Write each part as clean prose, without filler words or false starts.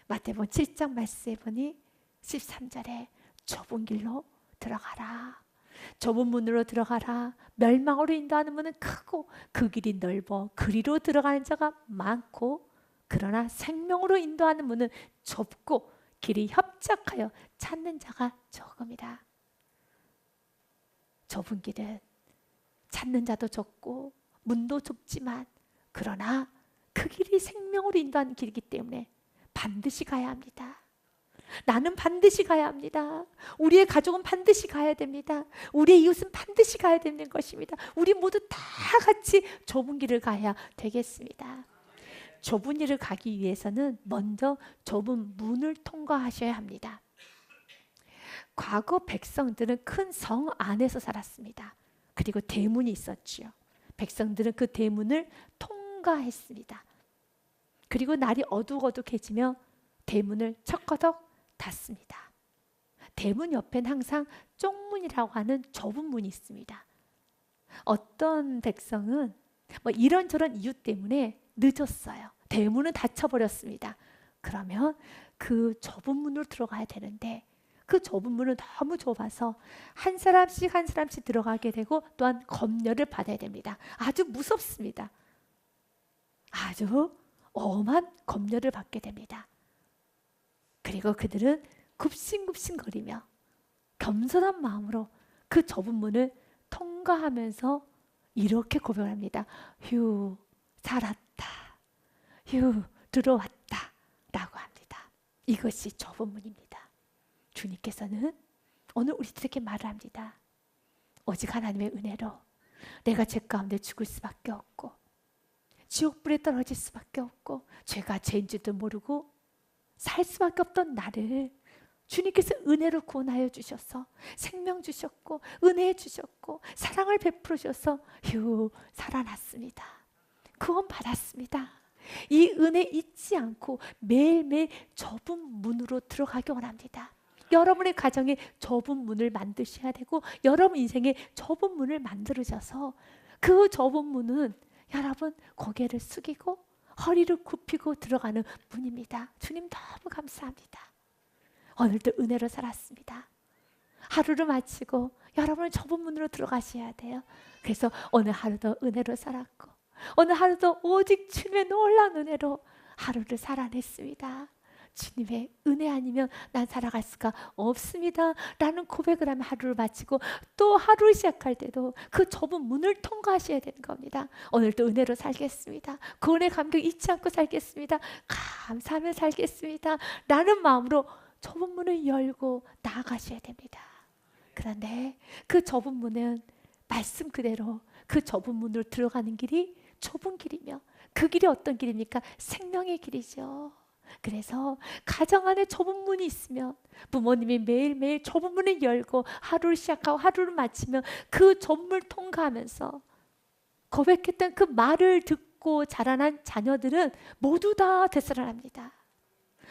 마태복음 7장 말씀해 보니 13절에 좁은 길로 들어가라, 좁은 문으로 들어가라. 멸망으로 인도하는 문은 크고 그 길이 넓어 그리로 들어가는 자가 많고, 그러나 생명으로 인도하는 문은 좁고 길이 협착하여 찾는 자가 적음이다. 좁은 길은 찾는 자도 적고 문도 좁지만, 그러나 그 길이 생명으로 인도하는 길이기 때문에 반드시 가야 합니다. 나는 반드시 가야 합니다. 우리의 가족은 반드시 가야 됩니다. 우리의 이웃은 반드시 가야 되는 것입니다. 우리 모두 다 같이 좁은 길을 가야 되겠습니다. 좁은 길을 가기 위해서는 먼저 좁은 문을 통과하셔야 합니다. 과거 백성들은 큰 성 안에서 살았습니다. 그리고 대문이 있었지요. 백성들은 그 대문을 통과했습니다. 그리고 날이 어둑어둑해지며 대문을 척거덕 닫습니다. 대문 옆엔 항상 쪽문이라고 하는 좁은 문이 있습니다. 어떤 백성은 이런저런 이유 때문에 늦었어요. 대문은 닫혀버렸습니다. 그러면 그 좁은 문으로 들어가야 되는데, 그 좁은 문은 너무 좁아서 한 사람씩 한 사람씩 들어가게 되고, 또한 검열을 받아야 됩니다. 아주 무섭습니다. 아주 엄한 검열을 받게 됩니다. 그리고 그들은 굽신굽신거리며 겸손한 마음으로 그 좁은 문을 통과하면서 이렇게 고백을 합니다. 휴, 살았다. 휴, 들어왔다. 라고 합니다. 이것이 좁은 문입니다. 주님께서는 오늘 우리들에게 말을 합니다. 오직 하나님의 은혜로 내가 죄 가운데 죽을 수밖에 없고, 지옥불에 떨어질 수밖에 없고, 죄가 죄인 줄도 모르고 살 수밖에 없던 나를 주님께서 은혜로 구원하여 주셔서 생명 주셨고 은혜 주셨고 사랑을 베풀어 주셔서 휴, 살아났습니다. 구원 받았습니다. 이 은혜 잊지 않고 매일매일 좁은 문으로 들어가기 원합니다. 여러분의 가정에 좁은 문을 만드셔야 되고, 여러분 인생에 좁은 문을 만들어져서 그 좁은 문은 여러분 고개를 숙이고 허리를 굽히고 들어가는 문입니다. 주님 너무 감사합니다. 오늘도 은혜로 살았습니다. 하루를 마치고 여러분은 좁은 문으로 들어가셔야 돼요. 그래서 오늘 하루도 은혜로 살았고, 오늘 하루도 오직 주님의 놀라운 은혜로 하루를 살아냈습니다. 주님의 은혜 아니면 난 살아갈 수가 없습니다 라는 고백을 하며 하루를 마치고, 또 하루를 시작할 때도 그 좁은 문을 통과하셔야 되는 겁니다. 오늘도 은혜로 살겠습니다. 구원의 감격 잊지 않고 살겠습니다. 감사하며 살겠습니다 라는 마음으로 좁은 문을 열고 나아가셔야 됩니다. 그런데 그 좁은 문은 말씀 그대로 그 좁은 문으로 들어가는 길이 좁은 길이며, 그 길이 어떤 길입니까? 생명의 길이죠. 그래서 가정 안에 좁은 문이 있으면 부모님이 매일매일 좁은 문을 열고 하루를 시작하고 하루를 마치면 그 좁은 문을 통과하면서 고백했던 그 말을 듣고 자라난 자녀들은 모두 다 되살아납니다.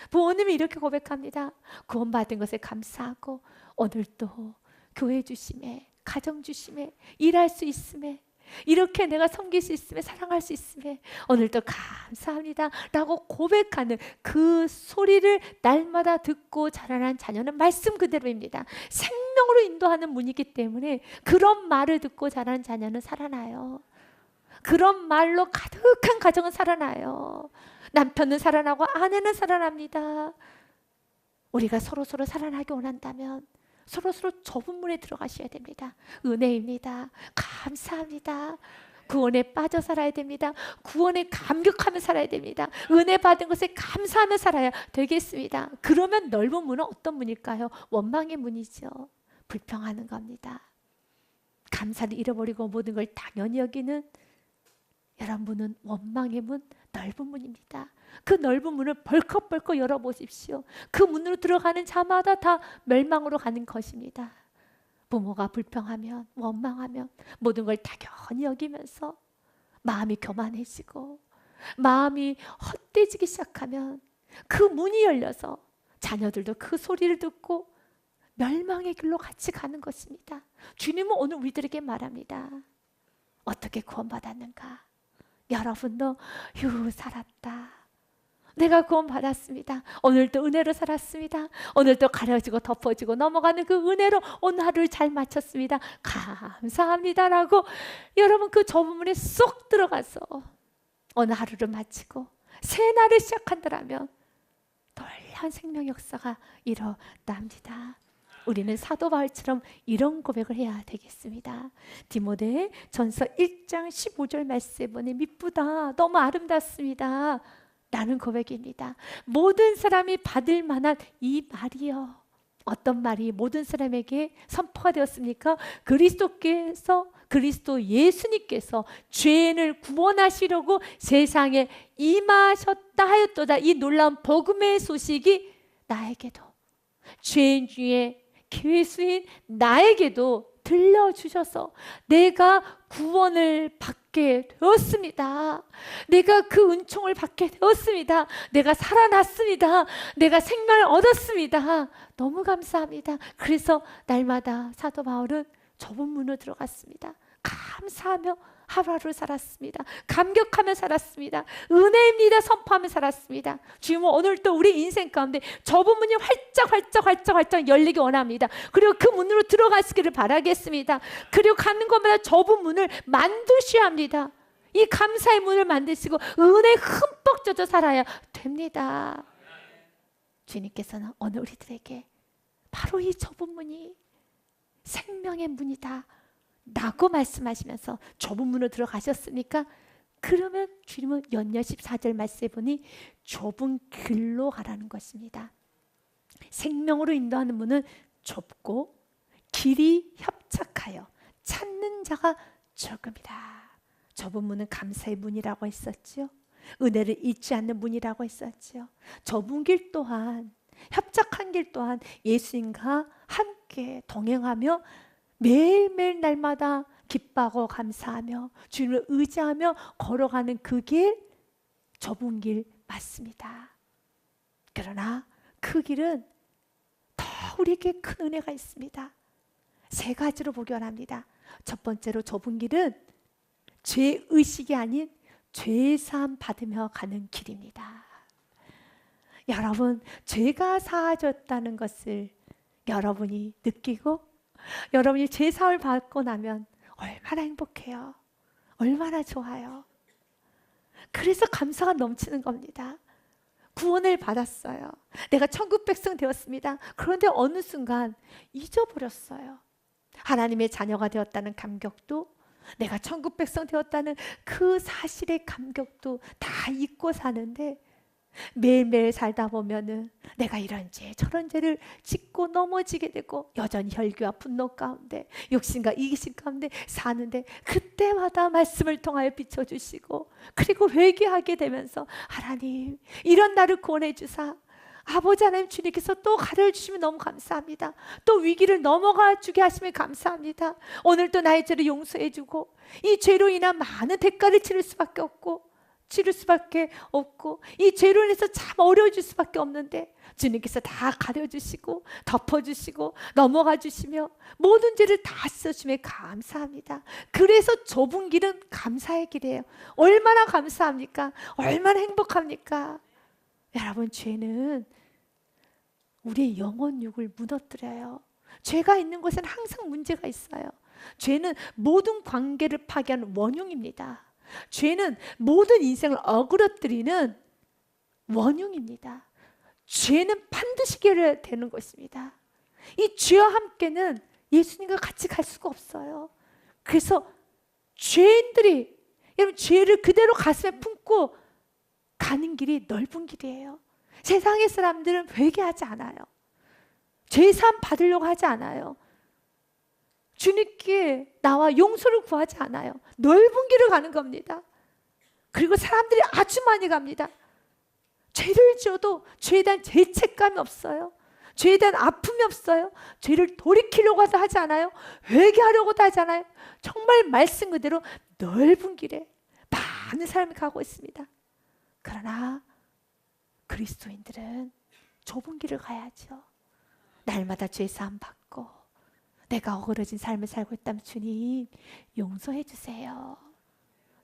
부모님이 이렇게 고백합니다. 구원받은 것에 감사하고 오늘도 교회 주심에, 가정 주심에, 일할 수 있음에, 이렇게 내가 섬길 수 있음에, 사랑할 수 있음에 오늘도 감사합니다 라고 고백하는 그 소리를 날마다 듣고 자라난 자녀는 말씀 그대로입니다. 생명으로 인도하는 문이기 때문에 그런 말을 듣고 자라는 자녀는 살아나요. 그런 말로 가득한 가정은 살아나요. 남편은 살아나고 아내는 살아납니다. 우리가 서로서로 살아나기 원한다면 서로서로 좁은 문에 들어가셔야 됩니다. 은혜입니다. 감사합니다. 구원에 빠져 살아야 됩니다. 구원에 감격하며 살아야 됩니다. 은혜 받은 것에 감사하며 살아야 되겠습니다. 그러면 넓은 문은 어떤 문일까요? 원망의 문이죠. 불평하는 겁니다. 감사를 잃어버리고 모든 걸 당연히 여기는 여러분은 원망의 문, 넓은 문입니다. 그 넓은 문을 벌컥벌컥 열어보십시오. 그 문으로 들어가는 자마다 다 멸망으로 가는 것입니다. 부모가 불평하면, 원망하면 모든 걸 당연히 여기면서 마음이 교만해지고 마음이 헛되지기 시작하면 그 문이 열려서 자녀들도 그 소리를 듣고 멸망의 길로 같이 가는 것입니다. 주님은 오늘 우리들에게 말합니다. 어떻게 구원받았는가? 여러분도 휴, 살았다. 내가 구원받았습니다. 오늘도 은혜로 살았습니다. 오늘도 가려지고 덮어지고 넘어가는 그 은혜로 오늘 하루를 잘 마쳤습니다. 감사합니다라고 여러분 그 좁은 문에 쏙 들어가서 오늘 하루를 마치고 새 날을 시작한다면 놀라운 생명 역사가 일어납니다. 우리는 사도 바울처럼 이런 고백을 해야 되겠습니다. 디모데 전서 1장 15절 말씀에 보니 미쁘다, 너무 아름답습니다 라는 고백입니다. 모든 사람이 받을 만한 이 말이요. 어떤 말이 모든 사람에게 선포가 되었습니까? 그리스도 예수님께서 죄인을 구원하시려고 세상에 임하셨다 하였도다. 이 놀라운 복음의 소식이 나에게도, 죄인 중에 괴수인 나에게도 들려주셔서 내가 구원을 받게 되었습니다. 내가 그 은총을 받게 되었습니다. 내가 살아났습니다. 내가 생명을 얻었습니다. 너무 감사합니다. 그래서 날마다 사도 바울은 좁은 문으로 들어갔습니다. 감사하며 하루하루 살았습니다. 감격하며 살았습니다. 은혜입니다 선포하며 살았습니다. 주님은 오늘 또 우리 인생 가운데 좁은 문이 활짝 열리기 원합니다. 그리고 그 문으로 들어가시기를 바라겠습니다. 그리고 가는 곳마다 좁은 문을 만드셔야 합니다. 이 감사의 문을 만드시고 은혜에 흠뻑 젖어 살아야 됩니다. 주님께서는 오늘 우리들에게 바로 이 좁은 문이 생명의 문이다 라고 말씀하시면서 좁은 문으로 들어가셨으니까 그러면 주님은 연년 14절 말씀에 보니 좁은 길로 가라는 것입니다. 생명으로 인도하는 문은 좁고 길이 협착하여 찾는 자가 적음이다. 좁은 문은 감사의 문이라고 했었죠. 은혜를 잊지 않는 문이라고 했었죠. 좁은 길 또한, 협착한 길 또한 예수님과 함께 동행하며 매일매일 날마다 기뻐하고 감사하며 주님을 의지하며 걸어가는 그 길, 좁은 길 맞습니다. 그러나 그 길은 더 우리에게 큰 은혜가 있습니다. 세 가지로 보기 원합니다. 첫 번째로 좁은 길은 죄의식이 아닌 죄사함 받으며 가는 길입니다. 여러분, 죄가 사하졌다는 것을 여러분이 느끼고 여러분이 죄사함을 받고 나면 얼마나 행복해요. 얼마나 좋아요. 그래서 감사가 넘치는 겁니다. 구원을 받았어요. 내가 천국 백성 되었습니다. 그런데 어느 순간 잊어버렸어요. 하나님의 자녀가 되었다는 감격도, 내가 천국 백성 되었다는 그 사실의 감격도 다 잊고 사는데 매일매일 살다 보면은 내가 이런 죄 저런 죄를 짓고 넘어지게 되고 여전히 혈기와 분노 가운데 욕심과 이기심 가운데 사는데 그때마다 말씀을 통하여 비춰주시고 그리고 회개하게 되면서 하나님 이런 나를 구원해 주사 아버지 하나님 주님께서 또 가르쳐주시면 너무 감사합니다. 또 위기를 넘어가 주게 하시면 감사합니다. 오늘도 나의 죄를 용서해 주고 이 죄로 인한 많은 대가를 치를 수밖에 없고 이 죄로 인해서 참 어려워질 수밖에 없는데 주님께서 다 가려주시고 덮어주시고 넘어가 주시며 모든 죄를 다 씻어주시면 감사합니다. 그래서 좁은 길은 감사의 길이에요. 얼마나 감사합니까? 얼마나 행복합니까? 여러분, 죄는 우리의 영혼 육을 무너뜨려요. 죄가 있는 곳에는 항상 문제가 있어요. 죄는 모든 관계를 파괴하는 원흉입니다. 죄는 모든 인생을 어그러뜨리는 원흉입니다. 죄는 반드시 해결해야 되는 것입니다. 이 죄와 함께는 예수님과 같이 갈 수가 없어요. 그래서 죄인들이 여러분 죄를 그대로 가슴에 품고 가는 길이 넓은 길이에요. 세상의 사람들은 회개하지 않아요. 죄사함 받으려고 하지 않아요. 주님께 나와 용서를 구하지 않아요. 넓은 길을 가는 겁니다. 그리고 사람들이 아주 많이 갑니다. 죄를 지어도 죄에 대한 죄책감이 없어요. 죄에 대한 아픔이 없어요. 죄를 돌이키려고도 하지 않아요. 회개하려고도 하지 않아요. 정말 말씀 그대로 넓은 길에 많은 사람이 가고 있습니다. 그러나 그리스도인들은 좁은 길을 가야죠. 날마다 죄사함 받고 내가 어그러진 삶을 살고 있다면 주님 용서해 주세요.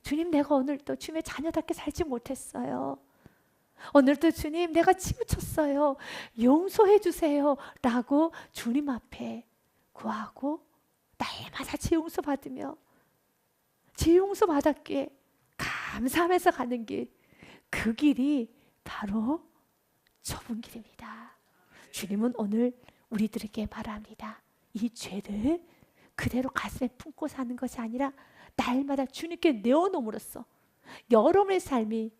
주님, 내가 오늘도 주님의 자녀답게 살지 못했어요. 오늘도 주님 내가 치우쳤어요. 용서해 주세요. 라고 주님 앞에 구하고 날마다 제 용서 받으며 제 용서 받았기에 감사하면서 가는 길, 그 길이 바로 좁은 길입니다. 주님은 오늘 우리들에게 말합니다. 이 죄를 그대로 가슴에 품고 사는 것이 아니라 날마다 주님께 내어놓음으로써 여러분의 삶이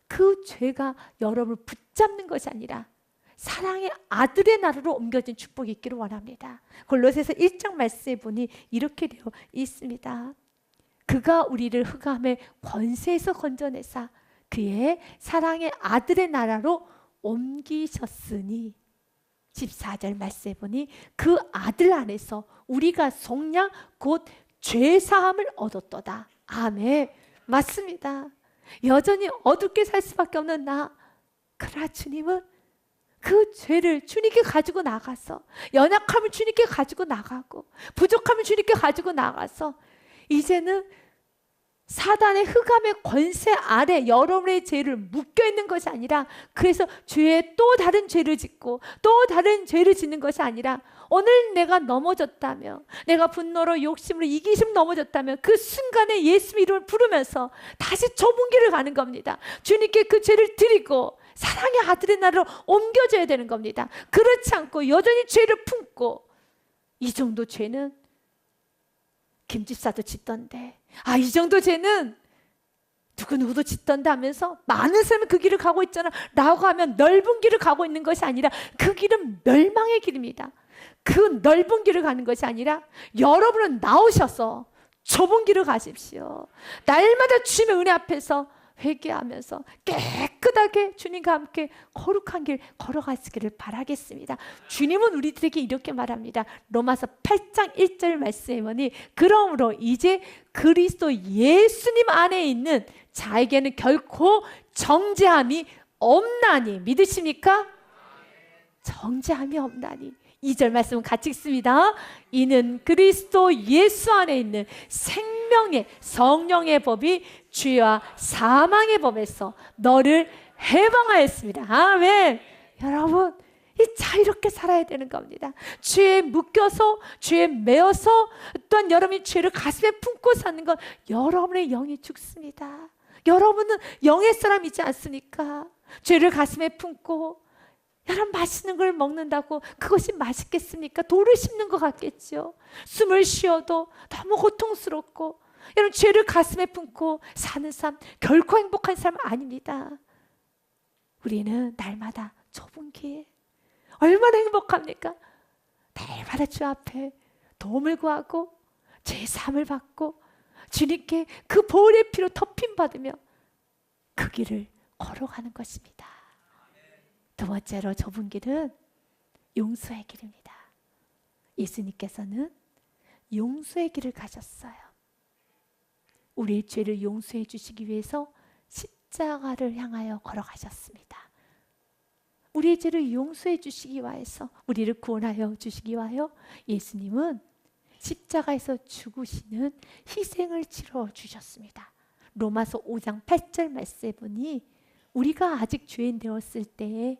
그 죄가 여러분을 붙잡는 것이 아니라 사랑의 아들의 나라로 옮겨진 축복이 있기를 원합니다. 골로새서 1장 말씀에 보니 이렇게 되어 있습니다. 그가 우리를 흑암의 권세에서 건져내사 그의 사랑의 아들의 나라로 옮기셨으니 14절 말씀에 보니 그 아들 안에서 우리가 속량 곧 죄사함을 얻었도다. 아멘. 맞습니다. 여전히 어둡게 살 수밖에 없는 나, 그러나 주님은 그 죄를 주님께 가지고 나가서, 연약함을 주님께 가지고 나가고, 부족함을 주님께 가지고 나가서 이제는 사단의 흑암의 권세 아래 여러분의 죄를 묶여있는 것이 아니라, 그래서 죄에 또 다른 죄를 짓고 또 다른 죄를 짓는 것이 아니라, 오늘 내가 넘어졌다며, 내가 분노로 욕심으로 이기심 넘어졌다면 그 순간에 예수 이름을 부르면서 다시 좁은 길을 가는 겁니다. 주님께 그 죄를 드리고 사랑의 아들의 나라로 옮겨져야 되는 겁니다. 그렇지 않고 여전히 죄를 품고, 이 정도 죄는 김집사도 짓던데, 이 정도 죄는 누구누구도 짓던데 하면서 많은 사람이 그 길을 가고 있잖아 라고 하면 넓은 길을 가고 있는 것이 아니라 그 길은 멸망의 길입니다. 그 넓은 길을 가는 것이 아니라 여러분은 나오셔서 좁은 길을 가십시오. 날마다 주님의 은혜 앞에서 회개하면서 깨끗하게 주님과 함께 거룩한 길 걸어가시기를 바라겠습니다. 주님은 우리들에게 이렇게 말합니다. 로마서 8장 1절 말씀에 보니 그러므로 이제 그리스도 예수님 안에 있는 자에게는 결코 정죄함이 없나니. 믿으십니까? 정죄함이 없나니. 2절 말씀은 같이 읽습니다. 이는 그리스도 예수 안에 있는 생명의 성령의 법이 죄와 사망의 법에서 너를 해방하였습니다. 아멘. 여러분, 이 자유롭게 살아야 되는 겁니다. 죄에 묶여서, 죄에 매어서, 또한 여러분이 죄를 가슴에 품고 사는 건 여러분의 영이 죽습니다. 여러분은 영의 사람이지 않습니까? 죄를 가슴에 품고 여러분, 맛있는 걸 먹는다고 그것이 맛있겠습니까? 돌을 씹는 것 같겠죠. 숨을 쉬어도 너무 고통스럽고, 여러분, 죄를 가슴에 품고 사는 삶 결코 행복한 삶 아닙니다. 우리는 날마다 좁은 길, 얼마나 행복합니까? 날마다 주 앞에 도움을 구하고 제사함을 받고 주님께 그 보혈의 피로 덮임 받으며 그 길을 걸어가는 것입니다. 두 번째로 좁은 길은 용서의 길입니다. 예수님께서는 용서의 길을 가셨어요. 우리의 죄를 용서해 주시기 위해서 십자가를 향하여 걸어가셨습니다. 우리의 죄를 용서해 주시기 위해서, 우리를 구원하여 주시기 위하여 예수님은 십자가에서 죽으시는 희생을 치러 주셨습니다. 로마서 5장 8절 말씀에 보니 우리가 아직 죄인 되었을 때에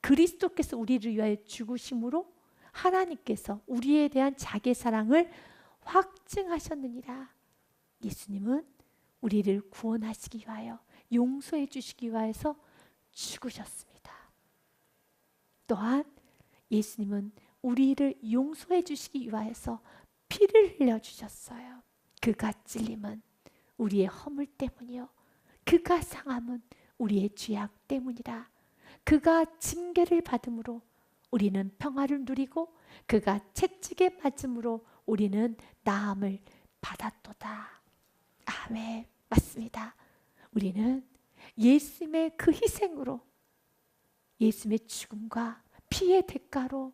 그리스도께서 우리를 위하여 죽으심으로 하나님께서 우리에 대한 자기의 사랑을 확증하셨느니라. 예수님은 우리를 구원하시기 위하여, 용서해 주시기 위해서 죽으셨습니다. 또한 예수님은 우리를 용서해 주시기 위해서 피를 흘려주셨어요. 그가 찔림은 우리의 허물 때문이요, 그가 상함은 우리의 죄악 때문이라. 그가 징계를 받음으로 우리는 평화를 누리고 그가 채찍에 맞음으로 우리는 나음을 받았도다. 아멘. 맞습니다. 우리는 예수님의 그 희생으로, 예수님의 죽음과 피의 대가로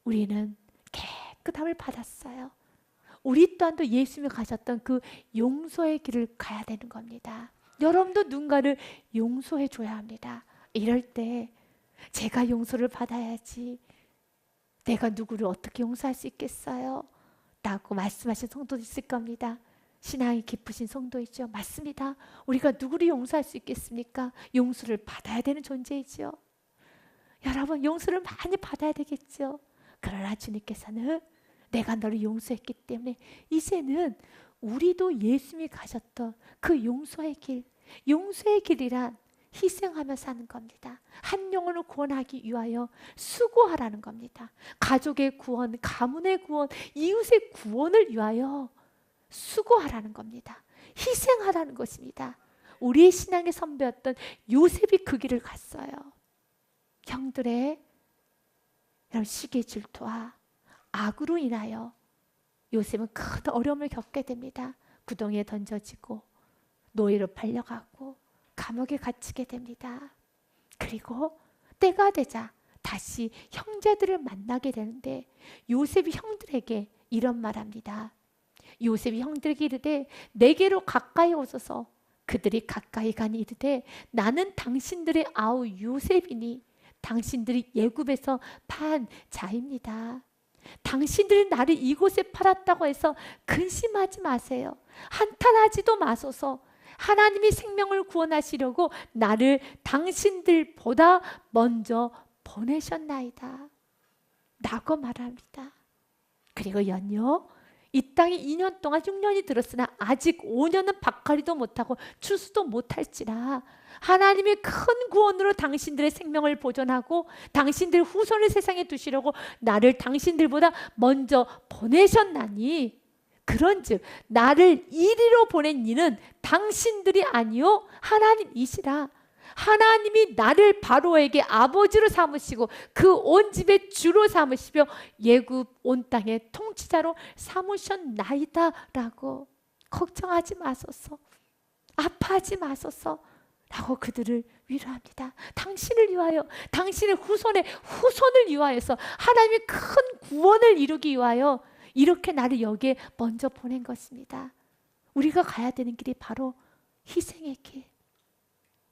우리는 깨끗함을 받았어요. 우리 또한도 예수님이 가셨던 그 용서의 길을 가야 되는 겁니다. 여러분도 누군가를 용서해 줘야 합니다. 이럴 때 제가 용서를 받아야지, 내가 누구를 어떻게 용서할 수 있겠어요? 라고 말씀하신 성도도 있을 겁니다. 신앙이 깊으신 성도이죠. 맞습니다. 우리가 누구를 용서할 수 있겠습니까? 용서를 받아야 되는 존재이죠. 여러분, 용서를 많이 받아야 되겠죠. 그러나 주님께서는 내가 너를 용서했기 때문에 이제는 우리도 예수님이 가셨던 그 용서의 길, 용서의 길이란 희생하며 사는 겁니다. 한 영혼을 구원하기 위하여 수고하라는 겁니다. 가족의 구원, 가문의 구원, 이웃의 구원을 위하여 수고하라는 겁니다. 희생하라는 것입니다. 우리의 신앙의 선배였던 요셉이 그 길을 갔어요. 형들의 이런 시기 질투와 악으로 인하여 요셉은 큰 어려움을 겪게 됩니다. 구덩이에 던져지고 노예로 팔려가고 감옥에 갇히게 됩니다. 그리고 때가 되자 다시 형제들을 만나게 되는데 요셉이 형들에게 이런 말합니다. 요셉이 형들에게 이르되 내게로 가까이 오소서. 그들이 가까이 가니 이르되 나는 당신들의 아우 요셉이니 당신들이 애굽에서 판 자입니다. 당신들이 나를 이곳에 팔았다고 해서 근심하지 마세요. 한탄하지도 마소서. 하나님이 생명을 구원하시려고 나를 당신들보다 먼저 보내셨나이다 라고 말합니다. 그리고 연이어 이 땅에 2년 동안 6년이 들었으나 아직 5년은 밭갈이도 못하고 추수도 못할지라 하나님의 큰 구원으로 당신들의 생명을 보존하고 당신들 후손을 세상에 두시려고 나를 당신들보다 먼저 보내셨나니 그런즉 나를 이리로 보낸 이는 당신들이 아니요 하나님이시라. 하나님이 나를 바로에게 아버지로 삼으시고 그 온 집의 주로 삼으시며 애굽 온 땅의 통치자로 삼으셨나이다 라고 걱정하지 마소서, 아파하지 마소서 라고 그들을 위로합니다. 당신을 위하여, 당신의 후손을 위하여서 하나님의 큰 구원을 이루기 위하여 이렇게 나를 여기에 먼저 보낸 것입니다. 우리가 가야 되는 길이 바로 희생의 길.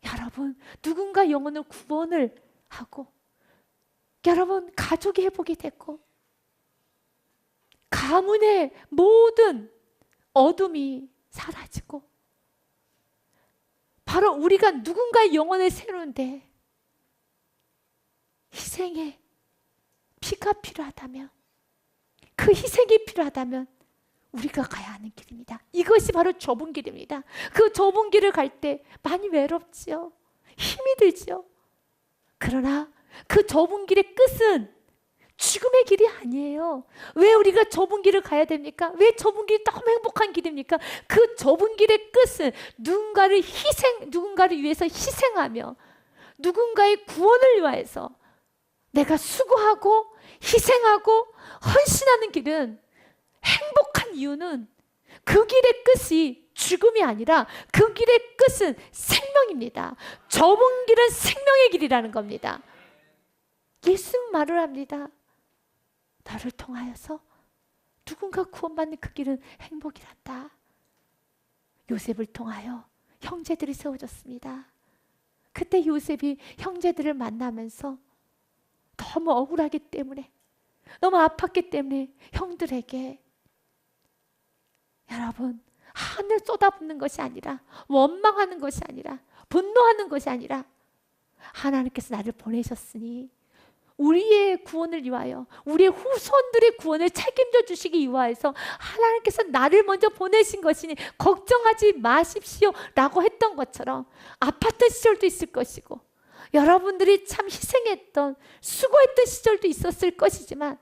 여러분, 누군가 영혼을 구원을 하고 여러분 가족의 회복이 됐고 가문의 모든 어둠이 사라지고 바로 우리가 누군가의 영혼을 세우는데 희생의 피가 필요하다면 그 희생이 필요하다면 우리가 가야 하는 길입니다. 이것이 바로 좁은 길입니다. 그 좁은 길을 갈 때 많이 외롭지요. 힘이 들지요. 그러나 그 좁은 길의 끝은 죽음의 길이 아니에요. 왜 우리가 좁은 길을 가야 됩니까? 왜 좁은 길이 너무 행복한 길입니까? 그 좁은 길의 끝은 누군가를 위해서 희생하며 누군가의 구원을 위하여서 내가 수고하고 희생하고 헌신하는 길은 행복한 이유는 그 길의 끝이 죽음이 아니라 그 길의 끝은 생명입니다. 좁은 길은 생명의 길이라는 겁니다. 예수는 말을 합니다. 너를 통하여서 누군가 구원받는 그 길은 행복이란다. 요셉을 통하여 형제들이 세워졌습니다. 그때 요셉이 형제들을 만나면서 너무 억울하기 때문에 너무 아팠기 때문에 형들에게 여러분 하늘 쏟아붓는 것이 아니라 원망하는 것이 아니라 분노하는 것이 아니라 하나님께서 나를 보내셨으니 우리의 구원을 위하여 우리의 후손들의 구원을 책임져 주시기 위하여서 하나님께서 나를 먼저 보내신 것이니 걱정하지 마십시오 라고 했던 것처럼 아팠던 시절도 있을 것이고 여러분들이 참 희생했던 수고했던 시절도 있었을 것이지만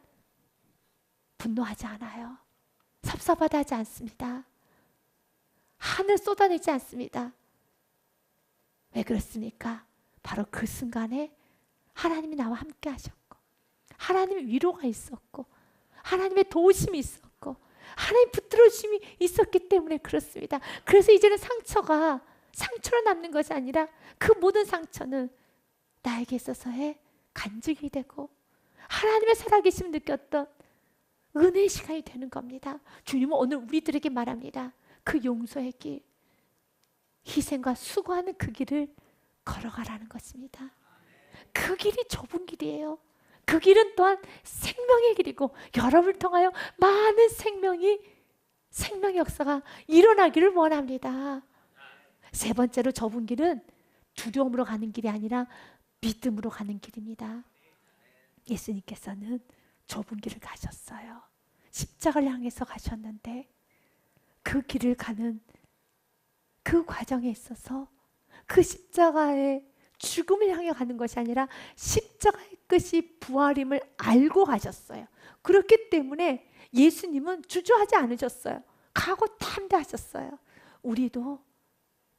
분노하지 않아요. 섭섭하다 하지 않습니다. 하늘 쏟아내지 않습니다. 왜 그렇습니까? 바로 그 순간에 하나님이 나와 함께 하셨고 하나님의 위로가 있었고 하나님의 도우심이 있었고 하나님의 붙들어주심이 있었기 때문에 그렇습니다. 그래서 이제는 상처로 남는 것이 아니라 그 모든 상처는 나에게 있어서의 간증이 되고 하나님의 살아계심을 느꼈던 은혜의 시간이 되는 겁니다. 주님은 오늘 우리들에게 말합니다. 그 용서의 길, 희생과 수고하는 그 길을 걸어가라는 것입니다. 그 길이 좁은 길이에요. 그 길은 또한 생명의 길이고 여러분을 통하여 많은 생명이 생명의 역사가 일어나기를 원합니다. 세 번째로 좁은 길은 두려움으로 가는 길이 아니라 믿음으로 가는 길입니다. 예수님께서는 좁은 길을 가셨어요. 십자가를 향해서 가셨는데 그 길을 가는 그 과정에 있어서 그 십자가의 죽음을 향해 가는 것이 아니라 십자가의 끝이 부활임을 알고 가셨어요. 그렇기 때문에 예수님은 주저하지 않으셨어요. 가고 탐대하셨어요. 우리도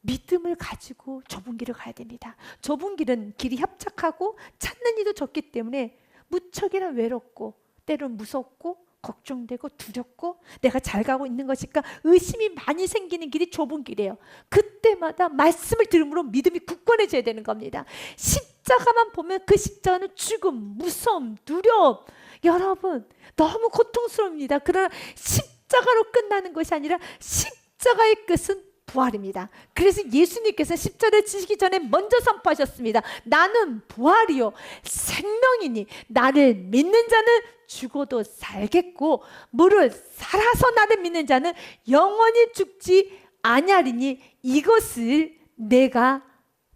믿음을 가지고 좁은 길을 가야 됩니다. 좁은 길은 길이 협착하고 찾는 이도 적기 때문에 무척이나 외롭고 때로는 무섭고 걱정되고 두렵고 내가 잘 가고 있는 것일까 의심이 많이 생기는 길이 좁은 길이에요. 그때마다 말씀을 들음으로 믿음이 굳건해져야 되는 겁니다. 십자가만 보면 그 십자가는 죽음, 무서움, 두려움, 여러분 너무 고통스럽습니다. 그러나 십자가로 끝나는 것이 아니라 십자가의 끝은 부활입니다. 그래서 예수님께서 십자가를 지시기 전에 먼저 선포하셨습니다. 나는 부활이요 생명이니 나를 믿는 자는 죽어도 살겠고 무릇 살아서 나를 믿는 자는 영원히 죽지 아니하리니 이것을 내가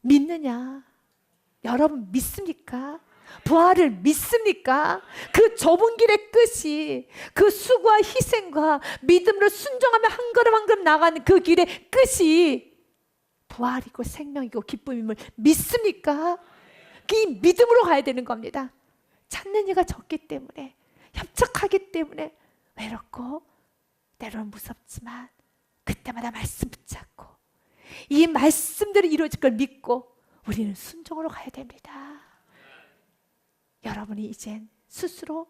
믿느냐? 여러분 믿습니까? 부활을 믿습니까? 그 좁은 길의 끝이 그 수고와 희생과 믿음으로 순종하며 한 걸음 한 걸음 나가는 그 길의 끝이 부활이고 생명이고 기쁨임을 믿습니까? 이 믿음으로 가야 되는 겁니다. 찾는 이가 적기 때문에 협착하기 때문에 외롭고 때로는 무섭지만 그때마다 말씀 붙잡고 이 말씀대로 이루어질 걸 믿고 우리는 순종으로 가야 됩니다. 여러분이 이젠 스스로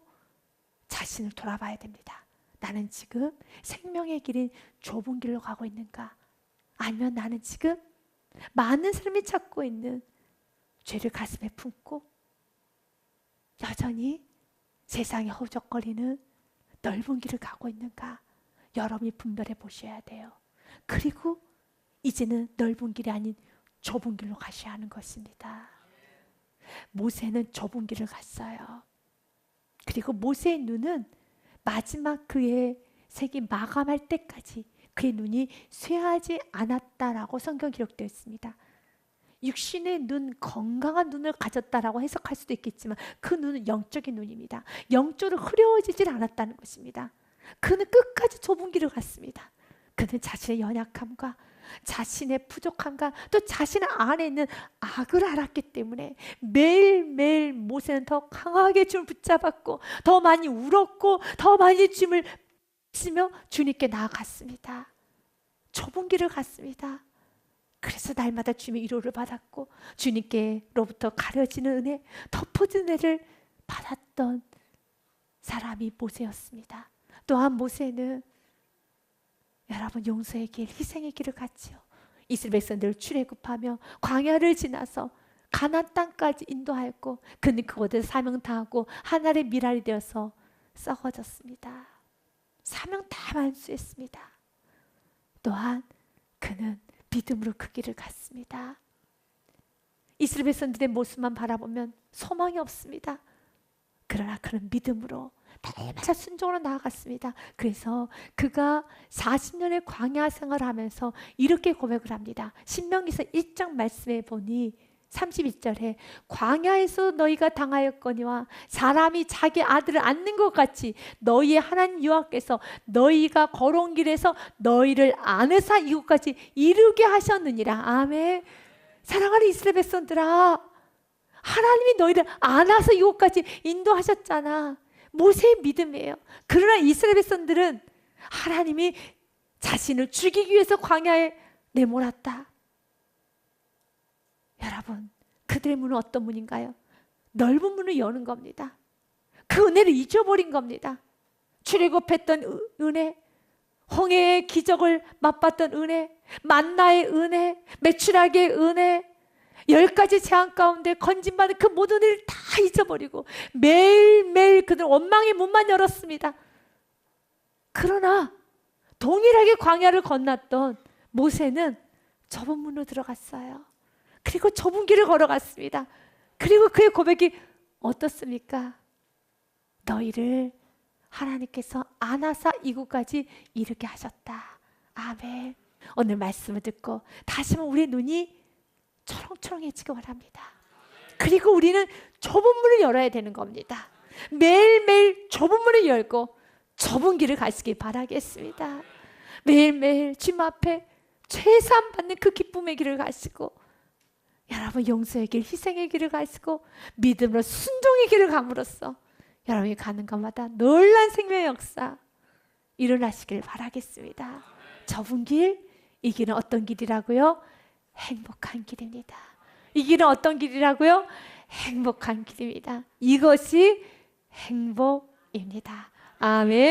자신을 돌아봐야 됩니다. 나는 지금 생명의 길인 좁은 길로 가고 있는가? 아니면 나는 지금 많은 사람이 찾고 있는 죄를 가슴에 품고 여전히 세상에 허우적거리는 넓은 길을 가고 있는가? 여러분이 분별해 보셔야 돼요. 그리고 이제는 넓은 길이 아닌 좁은 길로 가셔야 하는 것입니다. 모세는 좁은 길을 갔어요. 그리고 모세의 눈은 마지막 그의 생이 마감할 때까지 그의 눈이 쇠하지 않았다라고 성경 기록되어 있습니다. 육신의 눈, 건강한 눈을 가졌다라고 해석할 수도 있겠지만 그 눈은 영적인 눈입니다. 영적으로 흐려지질 않았다는 것입니다. 그는 끝까지 좁은 길을 갔습니다. 그는 자신의 연약함과 자신의 부족함과 또 자신 안에 있는 악을 알았기 때문에 매일매일 모세는 더 강하게 주님을 붙잡았고 더 많이 울었고 더 많이 주님을 치며 주님께 나아갔습니다. 좁은 길을 갔습니다. 그래서 날마다 주님의 위로를 받았고 주님께로부터 가려지는 은혜, 덮어지는 은혜를 받았던 사람이 모세였습니다. 또한 모세는 여러분 용서의 길, 희생의 길을 갔지요. 이스라엘 백성들을 출애굽하며 광야를 지나서 가나안 땅까지 인도하였고 그는 그곳에서 사명 다하고 하나님의 미랄이 되어서 썩어졌습니다. 사명 다 완수했습니다. 또한 그는 믿음으로 그 길을 갔습니다. 이스라엘 백성들의 모습만 바라보면 소망이 없습니다. 그러나 그는 믿음으로 날마다 순종으로 나아갔습니다. 그래서 그가 40년의 광야 생활을 하면서 이렇게 고백을 합니다. 신명기서 1장 말씀에 보니 31절에 광야에서 너희가 당하였거니와 사람이 자기 아들을 안는 것 같이 너희의 하나님 여호와께서 너희가 걸어온 길에서 너희를 안으사 이곳까지 이르게 하셨느니라. 아멘. 사랑하는 이스라엘 백성들아, 하나님이 너희를 안아서 이곳까지 인도하셨잖아. 모세의 믿음이에요. 그러나 이스라엘 백성들은 하나님이 자신을 죽이기 위해서 광야에 내몰았다. 여러분, 그들의 문은 어떤 문인가요? 넓은 문을 여는 겁니다. 그 은혜를 잊어버린 겁니다. 출애굽했던 은혜, 홍해의 기적을 맛봤던 은혜, 만나의 은혜, 메추라기의 은혜, 10가지 재앙 가운데 건진받은 그 모든 일을 다 잊어버리고 매일매일 그들은 원망의 문만 열었습니다. 그러나 동일하게 광야를 건넜던 모세는 좁은 문으로 들어갔어요. 그리고 좁은 길을 걸어갔습니다. 그리고 그의 고백이 어떻습니까? 너희를 하나님께서 아나사 이곳까지 이르게 하셨다. 아멘. 오늘 말씀을 듣고 다시 한번 우리의 눈이 초롱초롱해지기 바랍니다. 그리고 우리는 좁은 문을 열어야 되는 겁니다. 매일매일 좁은 문을 열고 좁은 길을 가시길 바라겠습니다. 매일매일 주님 앞에 최선 받는 그 기쁨의 길을 가시고 여러분 용서의 길, 희생의 길을 가시고 믿음으로 순종의 길을 감으로써 여러분이 가는 곳마다 놀란 생명의 역사 일어나시길 바라겠습니다. 좁은 길, 이 길은 어떤 길이라고요? 행복한 길입니다. 이 길은 어떤 길이라고요? 행복한 길입니다. 이것이 행복입니다. 아멘.